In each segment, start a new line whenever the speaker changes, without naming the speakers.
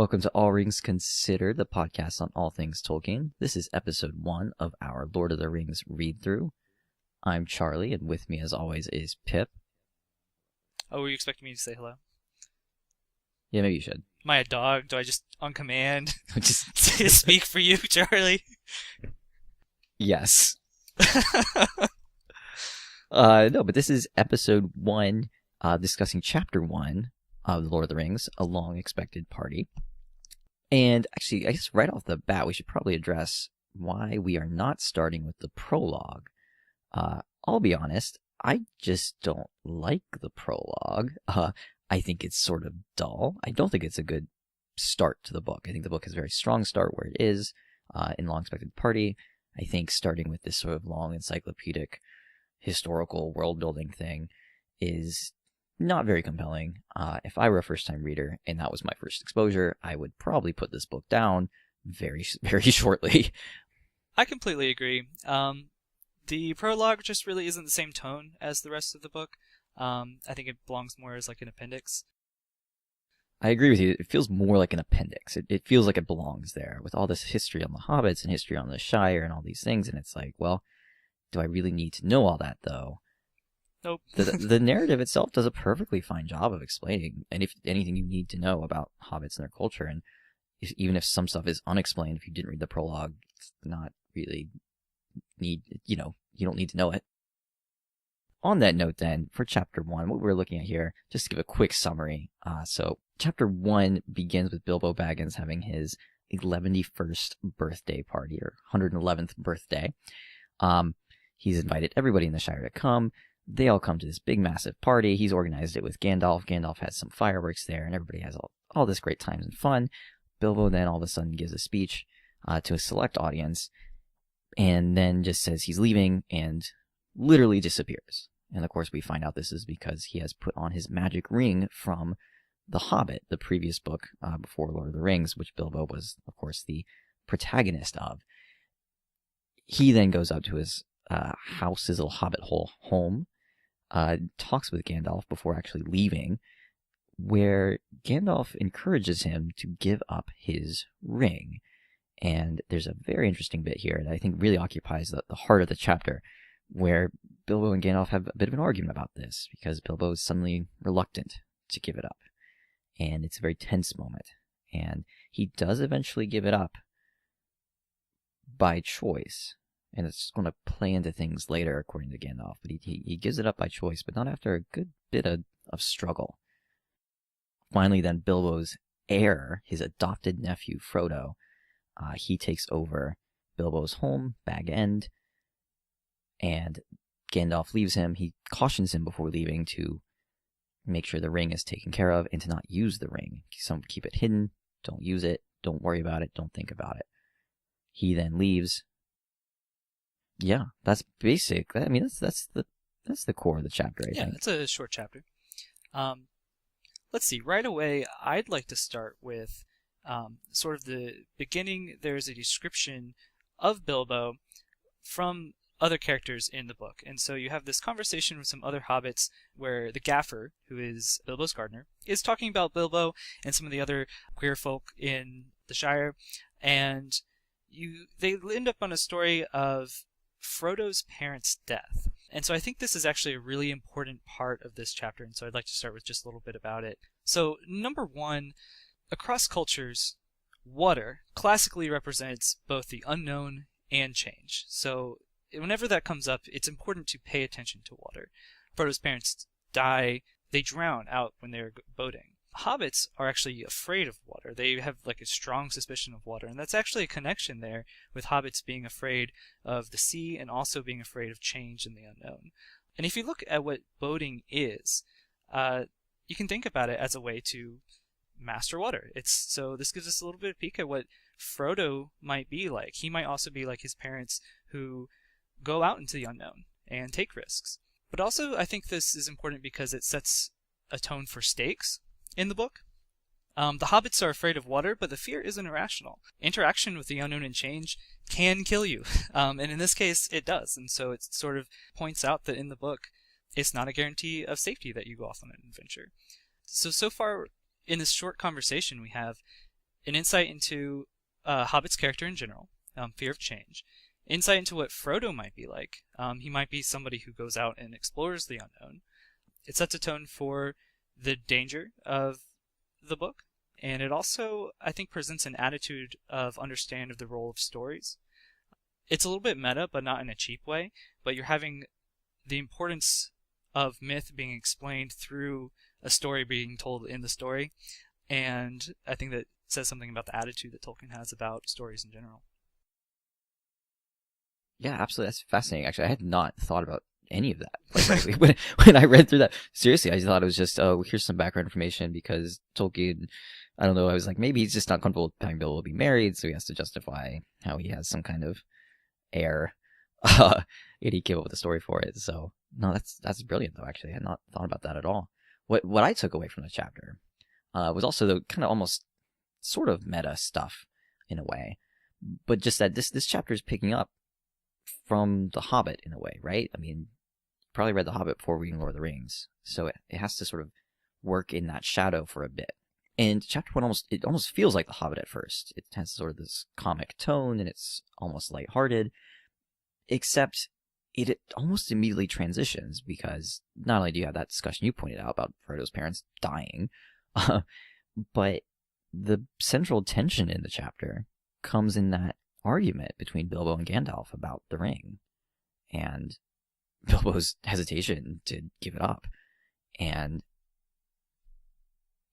Welcome to All Rings Considered, the podcast on all things Tolkien. This is episode 1 of our Lord of the Rings read-through. I'm Charlie, and with me as always is Pip.
Oh, were you expecting me to say hello?
Yeah, maybe you should.
Am I a dog? Do I just, on command,
Just
speak for you, Charlie?
Yes. No, but this is episode 1, discussing chapter 1 of The Lord of the Rings, A LongExpected Party. And actually, I guess right off the bat, we should probably address why we are not starting with the prologue. I'll be honest, I just don't like the prologue. I think it's sort of dull. I don't think it's a good start to the book. I think the book has a very strong start where it is in LongExpected Party. I think starting with this sort of long encyclopedic historical world-building thing is not very compelling. If I were a first-time reader and that was my first exposure, I would probably put this book down very, very shortly.
I completely agree. The prologue just really isn't the same tone as the rest of the book. I think it belongs more as like an appendix.
I agree with you. It feels more like an appendix. It feels like it belongs there with all this history on the Hobbits and history on the Shire and all these things. And it's like, well, do I really need to know all that, though?
Nope.
The narrative itself does a perfectly fine job of explaining anything you need to know about hobbits and their culture. And even if some stuff is unexplained, if you didn't read the prologue, it's not really you don't need to know it. On that note, then, for chapter 1, what we're looking at here, just to give a quick summary. So chapter 1 begins with Bilbo Baggins having his 111st birthday party, or 111th birthday. He's invited everybody in the Shire to come. They all come to this big, massive party. He's organized it with Gandalf. Gandalf has some fireworks there, and everybody has all this great times and fun. Bilbo then all of a sudden gives a speech to a select audience, and then just says he's leaving and literally disappears. And of course we find out this is because he has put on his magic ring from The Hobbit, the previous book before Lord of the Rings, which Bilbo was, of course, the protagonist of. He then goes up to his house, his little hobbit home, talks with Gandalf before actually leaving, where Gandalf encourages him to give up his ring. And there's a very interesting bit here that I think really occupies the heart of the chapter, where Bilbo and Gandalf have a bit of an argument about this, because Bilbo is suddenly reluctant to give it up. And it's a very tense moment. And he does eventually give it up by choice. And it's going to play into things later, according to Gandalf. But he gives it up by choice, but not after a good bit of struggle. Finally, then, Bilbo's heir, his adopted nephew, Frodo, he takes over Bilbo's home, Bag End, and Gandalf leaves him. He cautions him before leaving to make sure the ring is taken care of and to not use the ring. Keep it hidden, don't use it, don't worry about it, don't think about it. He then leaves. Yeah, that's basic. I mean, that's the core of the chapter, I think.
Yeah, it's a short chapter. Let's see. Right away, I'd like to start with sort of the beginning. There's a description of Bilbo from other characters in the book. And so you have this conversation with some other hobbits where the gaffer, who is Bilbo's gardener, is talking about Bilbo and some of the other queer folk in the Shire. And they end up on a story of Frodo's parents' death. And so I think this is actually a really important part of this chapter, and so I'd like to start with just a little bit about it. So, number 1, across cultures, water classically represents both the unknown and change. So, whenever that comes up, it's important to pay attention to water. Frodo's parents die, they drown out when they're boating. Hobbits are actually afraid of water. They have like a strong suspicion of water, and that's actually a connection there with hobbits being afraid of the sea and also being afraid of change and the unknown. And if you look at what boating is, you can think about it as a way to master water. So this gives us a little bit of peek at what Frodo might be like. He might also be like his parents who go out into the unknown and take risks. But also I think this is important because it sets a tone for stakes in the book. The hobbits are afraid of water, but the fear isn't irrational. Interaction with the unknown and change can kill you, and in this case it does. And so it sort of points out that in the book it's not a guarantee of safety that you go off on an adventure. So far in this short conversation we have, an insight into Hobbit's character in general, fear of change, insight into what Frodo might be like. He might be somebody who goes out and explores the unknown. It sets a tone for the danger of the book, and it also, I think, presents an attitude of understanding of the role of stories. It's a little bit meta, but not in a cheap way, but you're having the importance of myth being explained through a story being told in the story, and I think that says something about the attitude that Tolkien has about stories in general.
Yeah, absolutely. That's fascinating. Actually, I had not thought about any of that. Like, when I read through that, seriously, I just thought it was just, oh, here's some background information because Tolkien, I don't know, I was like, maybe he's just not comfortable having Bilbo be married, so he has to justify how he has some kind of heir, and he came up with a story for it. So, no, that's brilliant, though, actually. I had not thought about that at all. What I took away from the chapter was also the kind of almost sort of meta stuff in a way, but just that this chapter is picking up from The Hobbit in a way, right? I mean, you probably read The Hobbit before reading Lord of the Rings, so it has to sort of work in that shadow for a bit. And chapter 1 almost feels like The Hobbit at first. It has sort of this comic tone, and it's almost lighthearted, except it almost immediately transitions, because not only do you have that discussion you pointed out about Frodo's parents dying, but the central tension in the chapter comes in that argument between Bilbo and Gandalf about the ring, and Bilbo's hesitation to give it up. And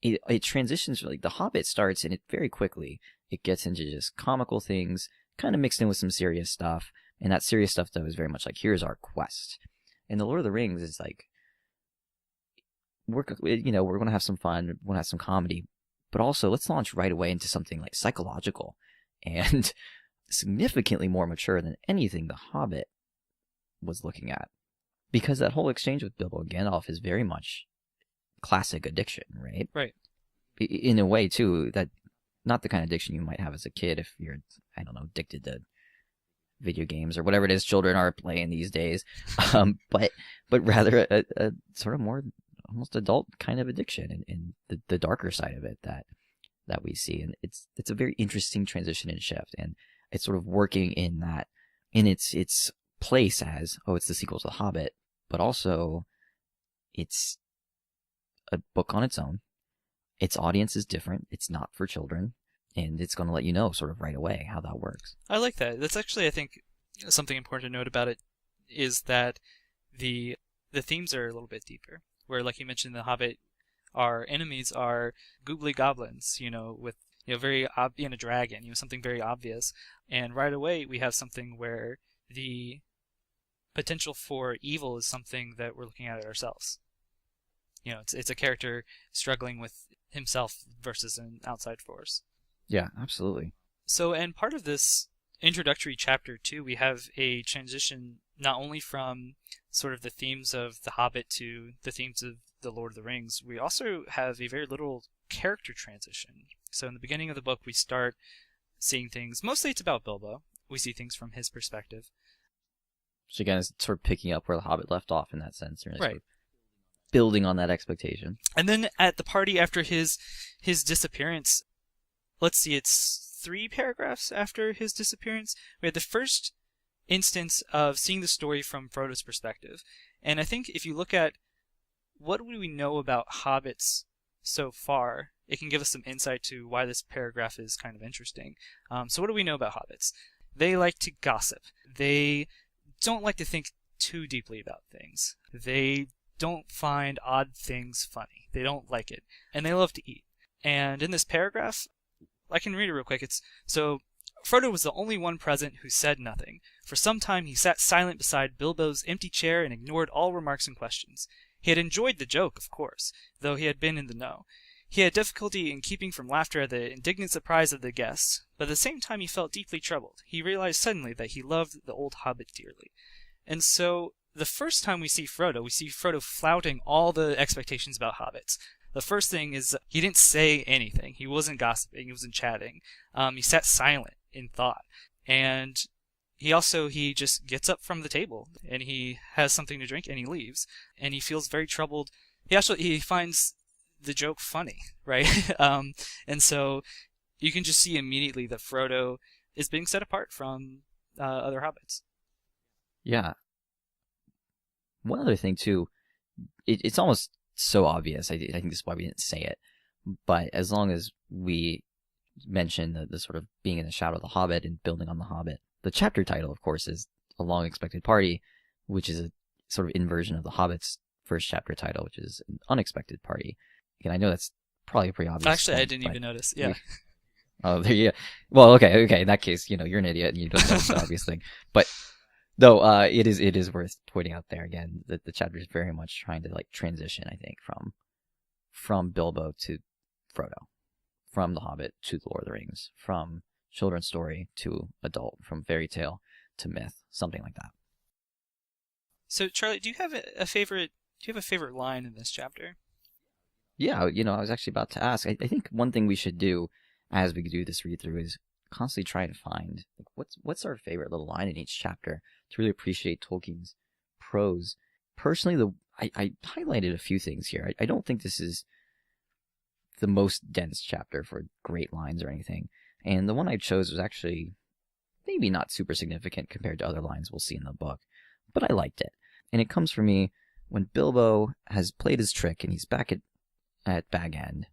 it transitions, like The Hobbit starts, and it very quickly, it gets into just comical things, kind of mixed in with some serious stuff, and that serious stuff, though, is very much like, here's our quest. And The Lord of the Rings is like, we're going to have some fun, we're going to have some comedy, but also let's launch right away into something like psychological and significantly more mature than anything The Hobbit was looking at. Because that whole exchange with Bilbo and Gandalf is very much classic addiction, right?
Right.
In a way, too, that not the kind of addiction you might have as a kid if you're, I don't know, addicted to video games or whatever it is children are playing these days, but rather a sort of more almost adult kind of addiction, and the darker side of it that we see. And it's a very interesting transition and shift, and it's sort of working in that, in its place as, oh, it's the sequel to The Hobbit, but also it's a book on its own. Its audience is different. It's not for children, and it's going to let you know sort of right away how that works.
I like that. That's actually, I think, something important to note about it is that the themes are a little bit deeper. Where, like you mentioned, in The Hobbit, our enemies are googly goblins, with very and a dragon, something very obvious. And right away we have something where the potential for evil is something that we're looking at ourselves. It's a character struggling with himself versus an outside force.
Yeah, absolutely.
So, and part of this introductory chapter too, we have a transition not only from sort of the themes of The Hobbit to the themes of The Lord of the Rings. We also have a very literal character transition. So in the beginning of the book, we start seeing things, mostly it's about Bilbo. We see things from his perspective.
So again, it's sort of picking up where The Hobbit left off in that sense. Right. Sort of building on that expectation.
And then at the party after his disappearance, let's see, it's 3 paragraphs after his disappearance, we had the first instance of seeing the story from Frodo's perspective. And I think if you look at what do we know about hobbits so far, it can give us some insight to why this paragraph is kind of interesting. So what do we know about hobbits? They like to gossip. They don't like to think too deeply about things. They don't find odd things funny. They don't like it. And they love to eat. And in this paragraph, I can read it real quick. So Frodo was the only one present who said nothing. For some time he sat silent beside Bilbo's empty chair and ignored all remarks and questions. He had enjoyed the joke, of course, though he had been in the know. He had difficulty in keeping from laughter at the indignant surprise of the guests, but at the same time he felt deeply troubled. He realized suddenly that he loved the old hobbit dearly. And so, the first time we see Frodo flouting all the expectations about hobbits. The first thing is he didn't say anything. He wasn't gossiping. He wasn't chatting. He sat silent in thought. And he just gets up from the table and he has something to drink and he leaves. And he feels very troubled. He finds the joke funny, right? And so you can just see immediately that Frodo is being set apart from other hobbits.
Yeah. One other thing too, it's almost so obvious. I think this is why we didn't say it. But as long as we mention the sort of being in the shadow of the Hobbit and building on the Hobbit, the chapter title, of course, is A Long-Expected Party, which is a sort of inversion of the Hobbit's first chapter title, which is An Unexpected Party. And I know that's probably a pretty obvious.
Actually, I didn't even notice. Yeah.
Oh, there you go. Well, okay. In that case, you're an idiot and you don't know the obvious thing. But though, it is worth pointing out there again that the chapter is very much trying to like transition, I think, from Bilbo to Frodo, from The Hobbit to The Lord of the Rings, from children's story to adult, from fairy tale to myth, something like that.
So, Charlie, do you have a favorite? Do you have a favorite line in this chapter?
Yeah, I was actually about to ask. I think one thing we should do as we do this read through is constantly try to find what's our favorite little line in each chapter to really appreciate Tolkien's prose. Personally, I highlighted a few things here. I don't think this is the most dense chapter for great lines or anything, and the one I chose was actually maybe not super significant compared to other lines we'll see in the book, but I liked it. And it comes from me when Bilbo has played his trick and he's back at Bag End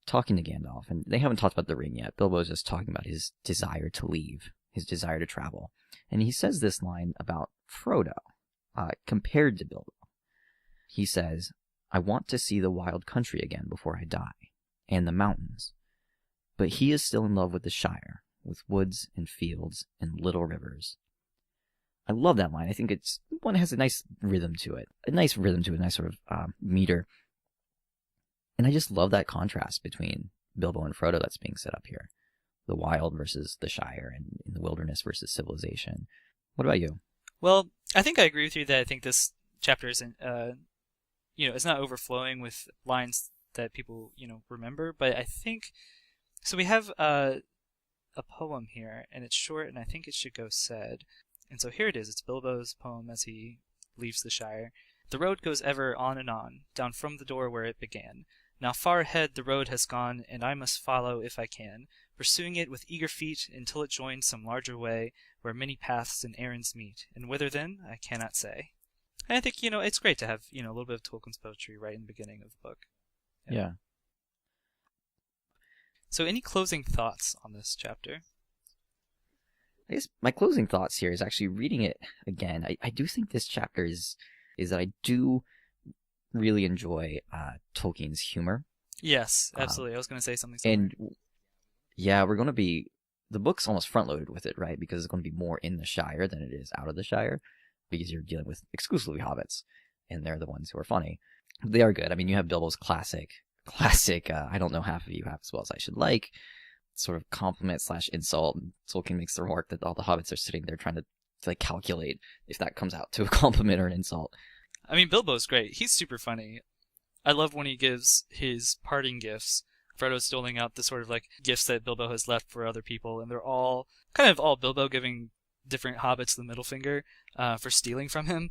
talking to Gandalf, and they haven't talked about the ring yet. Bilbo's just talking about his desire to leave, his desire to travel. And he says this line about Frodo, compared to Bilbo. He says, "I want to see the wild country again before I die, and the mountains. But he is still in love with the Shire, with woods and fields and little rivers." I love that line. I think one has a nice rhythm to it. A nice sort of meter. And I just love that contrast between Bilbo and Frodo that's being set up here. The wild versus the Shire, and the wilderness versus civilization. What about you?
Well, I think I agree with you that I think this chapter isn't, it's not overflowing with lines that people, remember. But I think, so we have a poem here, and it's short, and I think it should go said. And so here it is. It's Bilbo's poem as he leaves the Shire. "The road goes ever on and on, down from the door where it began. Now far ahead the road has gone, and I must follow if I can, pursuing it with eager feet until it joins some larger way, where many paths and errands meet, and whither then I cannot say." And I think, it's great to have, a little bit of Tolkien's poetry right in the beginning of the book.
Yeah.
So any closing thoughts on this chapter?
I guess my closing thoughts here is actually reading it again. I do think this chapter is that I do really enjoy Tolkien's humor.
Yes, absolutely. I was going to say something similar.
And yeah, the book's almost front-loaded with it, right? Because it's going to be more in the Shire than it is out of the Shire, because you're dealing with exclusively hobbits, and they're the ones who are funny. They are good. I mean, you have Bilbo's classic, I don't know half of you half as well as I should like, sort of compliment/insult. Tolkien makes the remark that all the hobbits are sitting there trying to like calculate if that comes out to a compliment or an insult.
I mean, Bilbo's great. He's super funny. I love when he gives his parting gifts. Frodo's doling out the sort of like gifts that Bilbo has left for other people, and they're all Bilbo giving different hobbits the middle finger for stealing from him.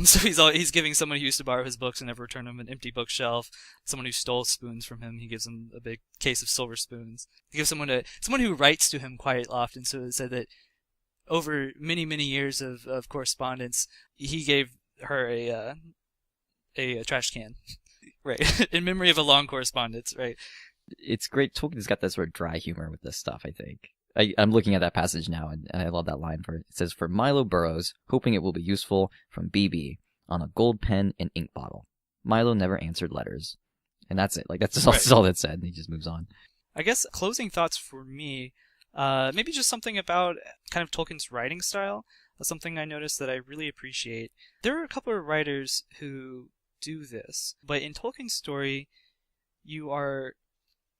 So he's giving someone who used to borrow his books and never returned him an empty bookshelf. Someone who stole spoons from him, he gives him a big case of silver spoons. He gives someone who writes to him quite often. So it said that over many, many years of correspondence, he gave her a trash can, right, in memory of a long correspondence, right?
It's great. Tolkien's got that sort of dry humor with this stuff, I think. I'm looking at that passage now, and I love that line. It says, "For Milo Burrows, hoping it will be useful, from BB, on a gold pen and ink bottle. Milo never answered letters." And that's it. Like, that's all that's said, and he just moves on.
I guess closing thoughts for me, maybe just something about kind of Tolkien's writing style. Something I noticed that I really appreciate. There are a couple of writers who do this, but in Tolkien's story, you are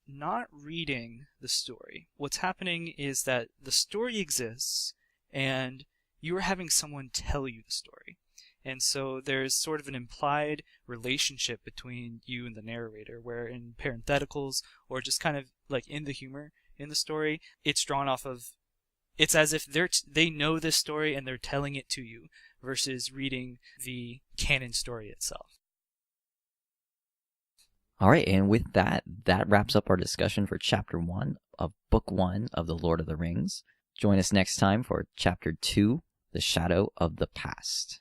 not reading the story. What's happening is that the story exists, and you are having someone tell you the story. And so there's sort of an implied relationship between you and the narrator, where in parentheticals, or just kind of like in the humor in the story, it's drawn off of, it's as if they know this story and they're telling it to you, versus reading the canon story itself.
All right, and with that, that wraps up our discussion for Chapter 1 of Book 1 of The Lord of the Rings. Join us next time for Chapter 2, The Shadow of the Past.